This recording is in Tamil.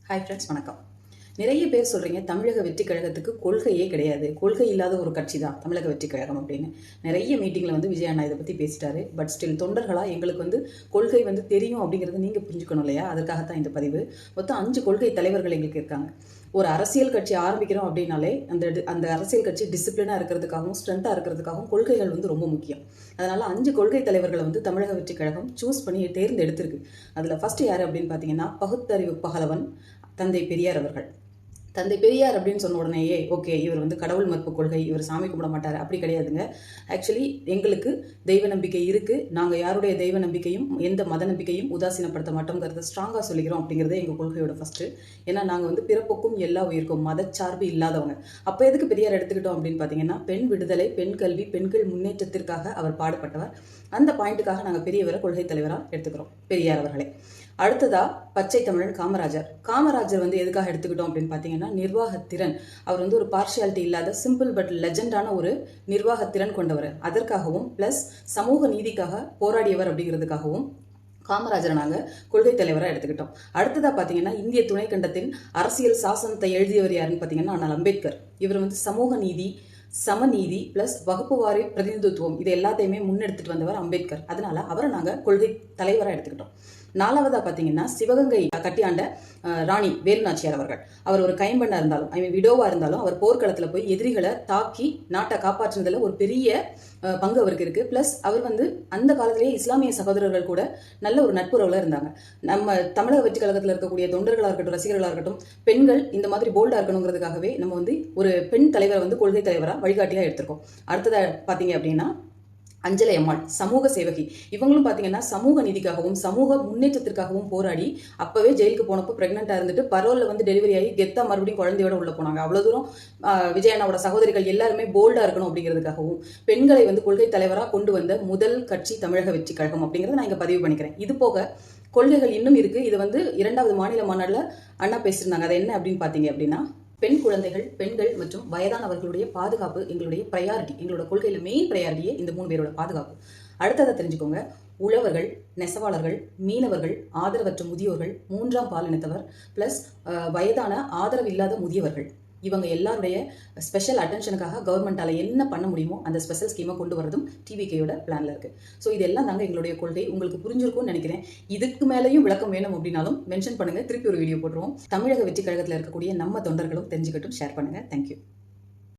ஹாய் ஃப்ரெண்ட்ஸ், வணக்கம். நிறைய பேர் சொல்கிறீங்க தமிழக வெற்றி கழகத்துக்கு கொள்கையே கிடையாது, கொள்கை இல்லாத ஒரு கட்சி தான் தமிழக வெற்றி கழகம் அப்படின்னு. நிறைய மீட்டிங்கில் விஜய் அண்ணா இதை பற்றி பேசிட்டாரு. பட் ஸ்டில் தொண்டர்களாக எங்களுக்கு கொள்கை தெரியும் அப்படிங்கிறத நீங்கள் புரிஞ்சுக்கணும் இல்லையா? அதற்காகத்தான் இந்த பதிவு. மொத்தம் 5 கொள்கை தலைவர்கள் எங்களுக்கு இருக்காங்க. ஒரு அரசியல் கட்சி ஆரம்பிக்கிறோம் அப்படின்னாலே அந்த அரசியல் கட்சி டிசிப்ளினாக இருக்கிறதுக்காகவும் ஸ்ட்ரென்த்தாக இருக்கிறதுக்காகவும் கொள்கைகள் ரொம்ப முக்கியம். அதனால 5 கொள்கை தலைவர்களை தமிழக வெற்றி கழகம் சூஸ் பண்ணி தேர்ந்தெடுத்திருக்கு. அதில் ஃபர்ஸ்ட் யார் அப்படின்னு பார்த்தீங்கன்னா, பகுத்தறிவு பகலவன் தந்தை பெரியார் அவர்கள். தந்தை பெரியார் அப்படின்னு சொன்ன உடனேயே ஓகே, இவர் கடவுள் மறுப்பு கொள்கை, இவர் சாமி கும்பிட மாட்டார், அப்படி கிடையாதுங்க. ஆக்சுவலி எங்களுக்கு தெய்வ நம்பிக்கை இருக்கு. நாங்கள் யாருடைய தெய்வ நம்பிக்கையும் எந்த மத நம்பிக்கையும் உதாசீனப்படுத்த மாட்டோங்கிறத ஸ்ட்ராங்காக சொல்லிக்கிறோம். அப்படிங்கிறதே எங்கள் கொள்கையோட ஃபர்ஸ்ட். ஏன்னா நாங்கள் பிறப்புக்கும் எல்லா உயிருக்கும் மதச்சார்பு இல்லாதவங்க. அப்போ எதுக்கு பெரியார் எடுத்துக்கிட்டோம் அப்படின்னு பார்த்தீங்கன்னா, பெண் விடுதலை, பெண் கல்வி, பெண்கள் முன்னேற்றத்திற்காக அவர் பாடுபட்டவர். அந்த பாயிண்ட்டுக்காக நாங்கள் பெரியவரை கொள்கை தலைவராக எடுத்துக்கிறோம், பெரியார் அவர்களே. அடுத்ததா பச்சை தமிழன் காமராஜர் எதுக்காக எடுத்துக்கிட்டோம் அப்படின்னு பார்த்தீங்கன்னா, நிர்வாகத்திறன். அவர் ஒரு பார்ஷியாலிட்டி இல்லாத சிம்பிள் பட் லெஜெண்டான ஒரு நிர்வாகத்திறன் கொண்டவர். அதற்காகவும் பிளஸ் சமூக நீதிக்காக போராடியவர் அப்படிங்கிறதுக்காகவும் காமராஜரை நாங்கள் கொள்கை தலைவராக எடுத்துக்கிட்டோம். அடுத்ததா பார்த்தீங்கன்னா, இந்திய துணைக்கண்டத்தின் அரசியல் சாசனத்தை எழுதியவர் யாருன்னு பார்த்தீங்கன்னா அண்ணல் அம்பேத்கர். இவர் சமூக நீதி, சமநீதி பிளஸ் வகுப்பு வாரி பிரதிநிதித்துவம் இது எல்லாத்தையுமே முன்னெடுத்துட்டு வந்தவர் அம்பேத்கர். அதனால அவரை நாங்கள் கொள்கை தலைவராக எடுத்துக்கிட்டோம். 4வதா பார்த்தீங்கன்னா, சிவகங்கை கட்டியாண்ட ராணி வேலுநாச்சியார் அவர்கள். அவர் ஒரு கைம்பெண்ணா இருந்தாலும் விடோவா இருந்தாலும் அவர் போர்க்களத்தில் போய் எதிரிகளை தாக்கி நாட்டை காப்பாற்றுனதுல ஒரு பெரிய பங்கு அவருக்கு இருக்கு. பிளஸ் அவர் அந்த காலத்திலேயே இஸ்லாமிய சகோதரர்கள் கூட நல்ல ஒரு நட்புறவுல இருந்தாங்க. நம்ம தமிழக வெற்றி கழகத்தில் இருக்கக்கூடிய தொண்டர்களாக இருக்கட்டும், ரசிகர்களாக இருக்கட்டும், பெண்கள் இந்த மாதிரி போல்டா இருக்கணுங்கிறதுக்காகவே நம்ம ஒரு பெண் தலைவரை கொள்கை தலைவராக வழிகாட்டியா எடுத்திருக்கோம். அடுத்ததா பார்த்தீங்க அப்படின்னா, அஞ்சலை அம்மாள் சமூக சேவகி. இவங்களும் பார்த்தீங்கன்னா சமூக நீதிக்காகவும் சமூக முன்னேற்றத்திற்காகவும் போராடி அப்பவே ஜெயிலுக்கு போனப்போ பிரெக்னெண்டா இருந்துட்டு பரோல்ல டெலிவரி ஆகி கெத்தா மறுபடியும் குழந்தையோட உள்ள போனாங்க. அவ்வளவு தூரம் விஜய் அண்ணாவோட சகோதரிகள் எல்லாருமே போல்டா இருக்கணும் அப்படிங்கிறதுக்காகவும் பெண்களை கொள்கை தலைவராக கொண்டு வந்த முதல் கட்சி தமிழக வெற்றி கழகம் அப்படிங்கிறத நான் இங்க பதிவு பண்ணிக்கிறேன். இது போக கொள்கைகள் இன்னும் இருக்கு. இது 2வது மாநில மாநாடுல அண்ணா பேசியிருந்தாங்க. அது என்ன அப்படின்னு பார்த்தீங்க அப்படின்னா, பெண் குழந்தைகள், பெண்கள் மற்றும் வயதானவர்களுடைய பாதுகாப்பு எங்களுடைய ப்ரையாரிட்டி. எங்களோட கொள்கையில மெயின் ப்ரையாரிட்டியே இந்த 3 பேரோட பாதுகாப்பு. அடுத்ததை தெரிஞ்சுக்கோங்க. உழவர்கள், நெசவாளர்கள், மீனவர்கள், ஆதரவற்ற முதியோர்கள், 3ஆம் பாலினத்தவர் பிளஸ் வயதான ஆதரவு இல்லாத முதியவர்கள், இவங்க எல்லாருடைய ஸ்பெஷல் அட்டென்ஷனுக்காக கவர்மெண்டால என்ன பண்ண முடியுமோ அந்த ஸ்பெஷல் ஸ்கீமை கொண்டு வரதும் டிவிகேயோட பிளான்ல இருக்கு. ஸோ இதெல்லாம் தாங்க எங்களுடைய கொள்கை. உங்களுக்கு புரிஞ்சிருக்கும்னு நினைக்கிறேன். இதுக்கு மேலேயும் விளக்கம் வேணும் அப்படின்னாலும் மென்ஷன் பண்ணுங்க, திருப்பி ஒரு வீடியோ போட்டுருவோம். தமிழக வெற்றி கழகத்தில் இருக்கக்கூடிய நம்ம தொண்டர்களும் தெரிஞ்சுக்கட்டும், ஷேர் பண்ணுங்க. தேங்க்யூ.